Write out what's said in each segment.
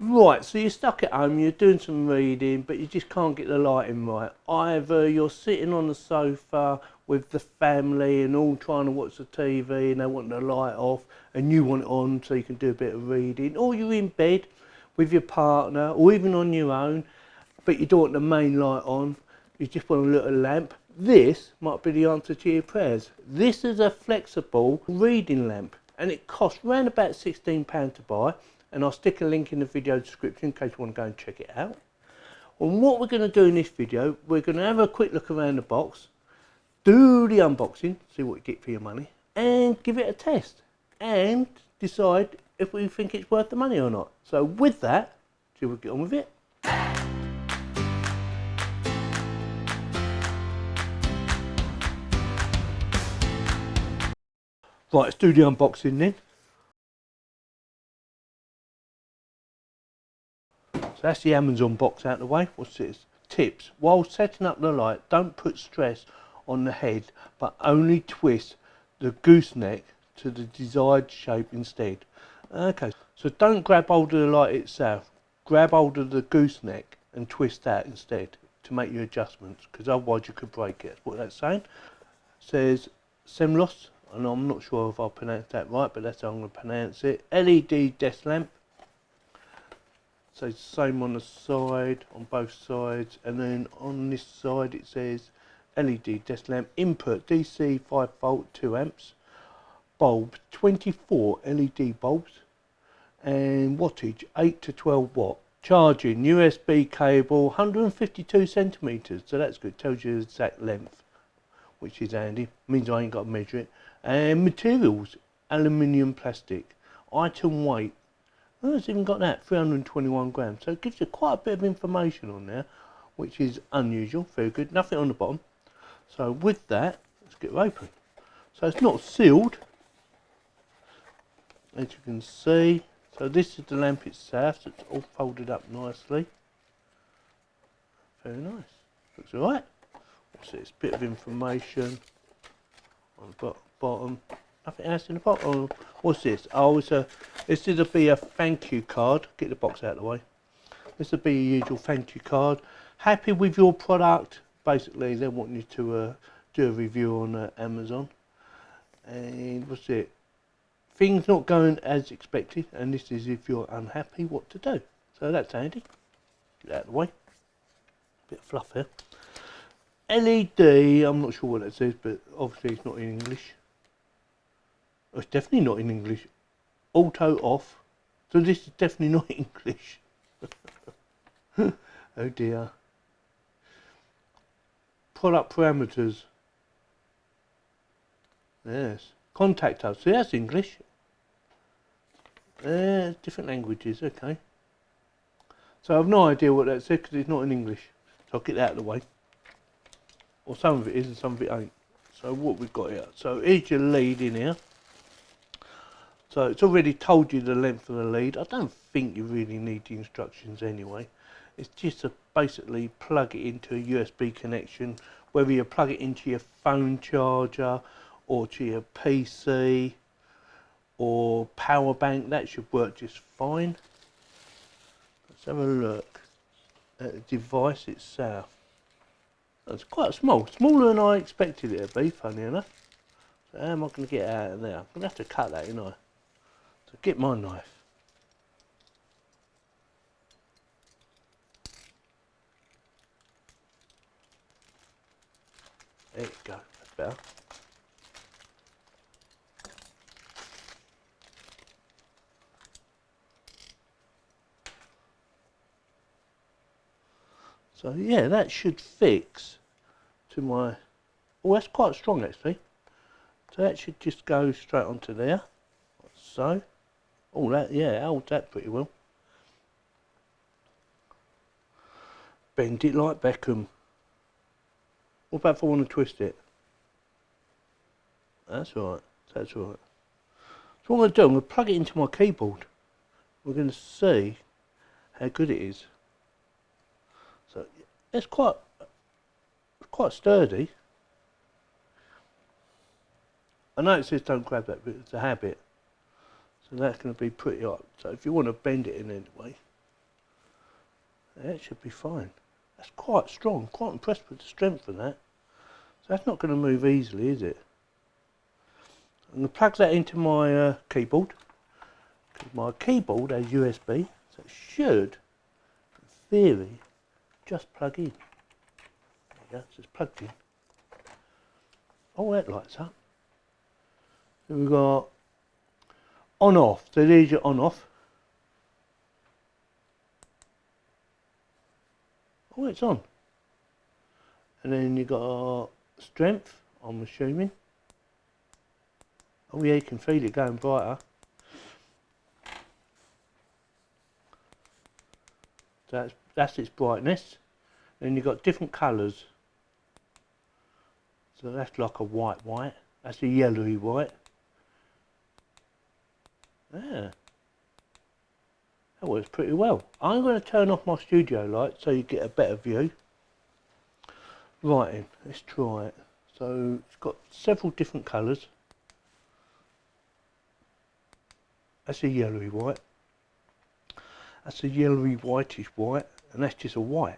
Right, so you're stuck at home, you're doing some reading, but you just can't get the lighting right. Either you're sitting on the sofa with the family and all trying to watch the TV and they want the light off and you want it on so you can do a bit of reading, or you're in bed with your partner or even on your own, but you don't want the main light on, you just want a little lamp. This might be the answer to your prayers. This is a flexible reading lamp and it costs around about £16 to buy, and I'll stick a link in the video description in case you want to go and check it out. And what we're going to do in this video, we're going to have a quick look around the box, do the unboxing, see what you get for your money, and give it a test and decide if we think it's worth the money or not. So with that, shall we get on with it? Right, let's do the unboxing then. So that's the Amazon box out of the way. What's this? Tips. While setting up the light, don't put stress on the head, but only twist the gooseneck to the desired shape instead. Okay, so don't grab hold of the light itself. Grab hold of the gooseneck and twist that instead to make your adjustments, because otherwise you could break it. That's what that's saying. It says Semlos, and I'm not sure if I pronounced that right, but that's how I'm going to pronounce it. LED desk lamp. So it's the same on the side, on both sides, and then on this side it says LED desk lamp, input DC 5 volt 2 amps, bulbs 24 LED bulbs, and wattage 8 to 12 watt, charging USB cable 152 centimeters, so that's good, tells you the exact length, which is handy, means I ain't got to measure it, and materials, aluminium plastic, item weight. Oh, it's even got that, 321 grams. So it gives you quite a bit of information on there, which is unusual, very good. Nothing on the bottom. So with that, let's get it open. So it's not sealed, as you can see. So this is the lamp itself, so it's all folded up nicely. Very nice. Looks alright. What's this? Bit of information on the bottom. Nothing else in the box. Oh, what's this? Oh, this is be a thank you card. Get the box out of the way. This would be your usual thank you card. Happy with your product? Basically, they want you to do a review on Amazon. And what's it? Things not going as expected, and this is if you're unhappy, what to do. So that's handy. Get that out of the way. Bit of fluff here. LED. I'm not sure what that says, but obviously it's not in English. Oh, it's definitely not in English. Auto off. So this is definitely not English. Oh dear. Product parameters. Yes. Contact us. See, that's English. Different languages. Okay. So I've no idea what that says because it's not in English. So I'll get that out of the way. Or some of it is and some of it ain't. So what we've got here. So here's your lead in here. So it's already told you the length of the lead. I don't think you really need the instructions anyway. It's just to basically plug it into a USB connection, whether you plug it into your phone charger or to your PC or power bank, that should work just fine. Let's have a look at the device itself. It's quite small, smaller than I expected it to be, funny enough. So how am I going to get it out of there? I'm going to have to cut that, you know. So get my knife. There you go, that's better. So yeah, that should fix to my, oh that's quite strong actually. So that should just go straight onto there, like so. Oh that, yeah, it holds that pretty well. Bend it like Beckham. What about if I want to twist it? That's right, that's right. So what I'm going to do, I'm going to plug it into my keyboard. We're going to see how good it is. So it's quite sturdy. I know it says don't grab that, but it's a habit. So that's going to be pretty hot. So if you want to bend it in any way, That should be fine. That's quite strong, quite impressed with the strength of that. So that's not going to move easily, is it? I'm going to plug that into my keyboard. My keyboard has USB, so it should, in theory, just plug in. There you go, so it's plugged in. Oh, that lights up. So we've got on off, so there's your on off. Oh, it's on. And then you've got strength, I'm assuming. Oh yeah, you can feel it going brighter. So that's its brightness. Then you've got different colours. So that's like a white. That's a yellowy white. Yeah. That works pretty well. I'm going to turn off my studio light so you get a better view. Right then, let's try it. So it's got several different colours. That's a yellowy white. That's a yellowy whitish white, and that's just a white.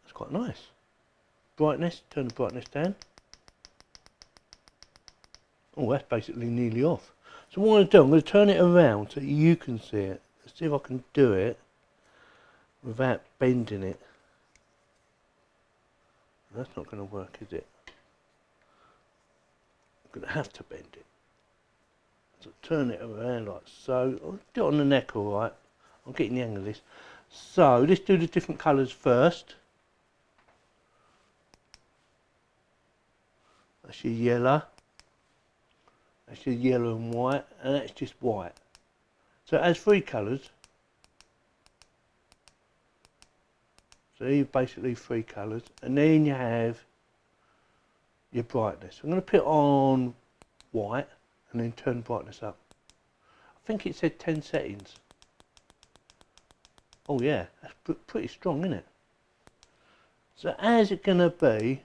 That's quite nice. Brightness, turn the brightness down. Oh, that's basically nearly off. So what I'm going to do, I'm going to turn it around so you can see it. Let's see if I can do it without bending it. That's not going to work, is it? I'm going to have to bend it. So turn it around like so. I'll do it on the neck alright. I'm getting the hang of this. So let's do the different colours first. That's your yellow. That's your yellow and white, and that's just white. So it has three colours. So these are basically three colours, and then you have your brightness. I'm going to put it on white and then turn brightness up. I think it said 10 settings. Oh yeah, that's pretty strong, isn't it? So how's it going to be?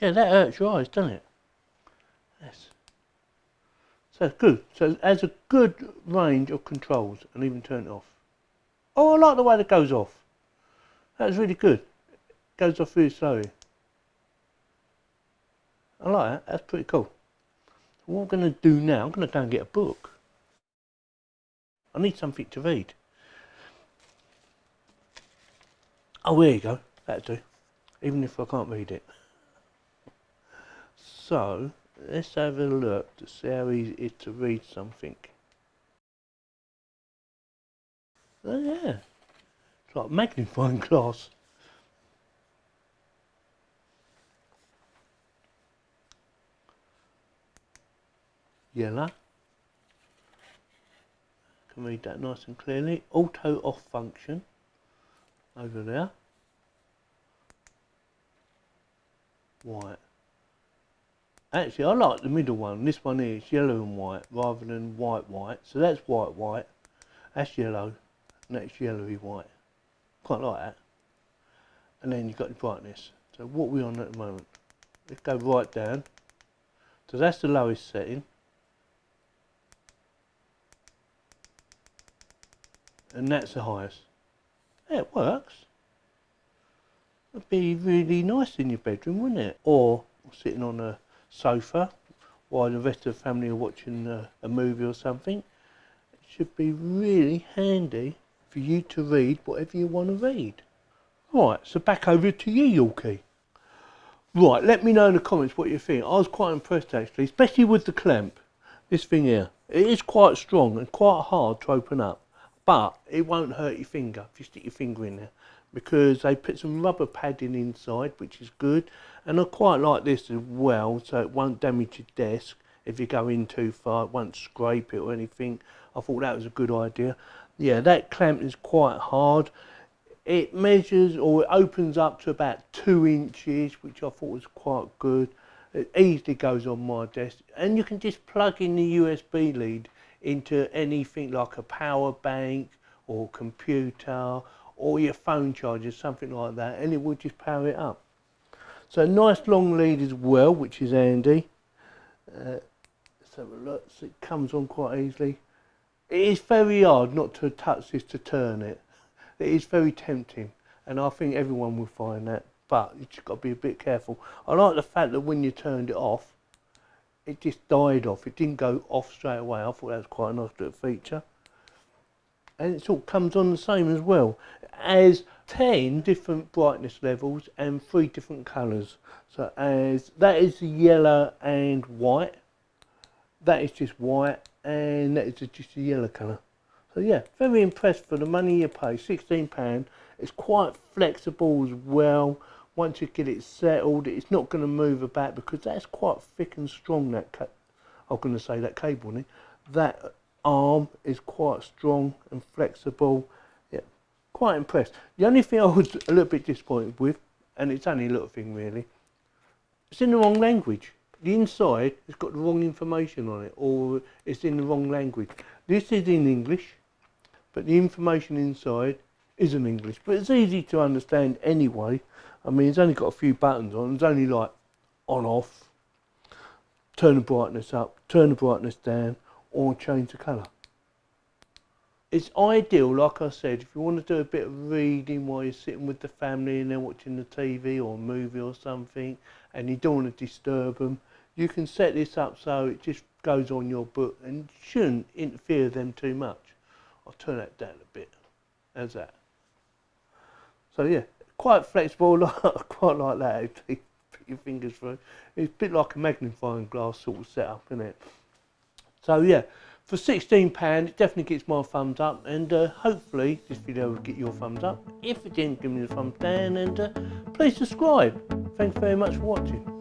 Yeah, that hurts your eyes, doesn't it? Yes. So it's good. So it has a good range of controls, and even turn it off. Oh, I like the way that goes off. That's really good. It goes off really slowly. I like that. That's pretty cool. So what I'm going to do now, I'm going to go and get a book. I need something to read. Oh, there you go. That'll do. Even if I can't read it. So, let's have a look to see how easy it is to read something. Oh yeah. It's like a magnifying glass. Yellow. Can read that nice and clearly. Auto off function. Over there. White. Actually, I like the middle one. This one here is yellow and white rather than white. So that's white. That's yellow. And that's yellowy white. Quite like that. And then you've got the brightness. So what are we on at the moment? Let's go right down. So that's the lowest setting. And that's the highest. Yeah, it works. It'd be really nice in your bedroom, wouldn't it? Or sitting on a sofa while the rest of the family are watching a movie or something. It should be really handy for you to read whatever you want to read. Right, so back over to you, Yorkie. Right, let me know in the comments what you think. I was quite impressed actually, especially with the clamp. This thing here. It is quite strong and quite hard to open up, but it won't hurt your finger if you stick your finger in there, because they put some rubber padding inside, which is good. And I quite like this as well, so it won't damage your desk if you go in too far. It won't scrape it or anything. I thought that was a good idea. Yeah, that clamp is quite hard. It measures, or it opens up to about 2 inches, which I thought was quite good. It easily goes on my desk, and you can just plug in the USB lead into anything like a power bank or computer or your phone charger, something like that, and it will just power it up. So nice long lead as well, which is handy. Let's have a look. So it comes on quite easily. It is very hard not to touch this to turn it. It is very tempting, and I think everyone will find that, but you just got to be a bit careful. I like the fact that when you turned it off, it just died off. It didn't go off straight away. I thought that was quite a nice little feature. And it all comes on the same as well. It has 10 different brightness levels and 3 different colours. So as that is yellow and white, that is just white, and that is just a yellow colour. So yeah, very impressed for the money you pay. £16. It's quite flexible as well. Once you get it settled, it's not going to move about because that's quite thick and strong. I'm going to say that cable, isn't it? That arm is quite strong and flexible. Yeah, quite impressed. The only thing I was a little bit disappointed with, and it's only a little thing really, it's in the wrong language. The inside has got the wrong information on it, or it's in the wrong language. This is in English, but the information inside isn't English. But it's easy to understand anyway. I mean, it's only got a few buttons on. It's only like on, off, turn the brightness up, turn the brightness down, or change the colour. It's ideal, like I said, if you want to do a bit of reading while you're sitting with the family and they're watching the TV or a movie or something, and you don't want to disturb them, you can set this up so it just goes on your book and shouldn't interfere with them too much. I'll turn that down a bit. How's that? So yeah, quite flexible. I quite like that actually. Put your fingers through. It's a bit like a magnifying glass sort of setup, isn't it? So yeah, for £16 it definitely gets my thumbs up, and hopefully this video will get your thumbs up. If it didn't, give me the thumbs down, and please subscribe. Thanks very much for watching.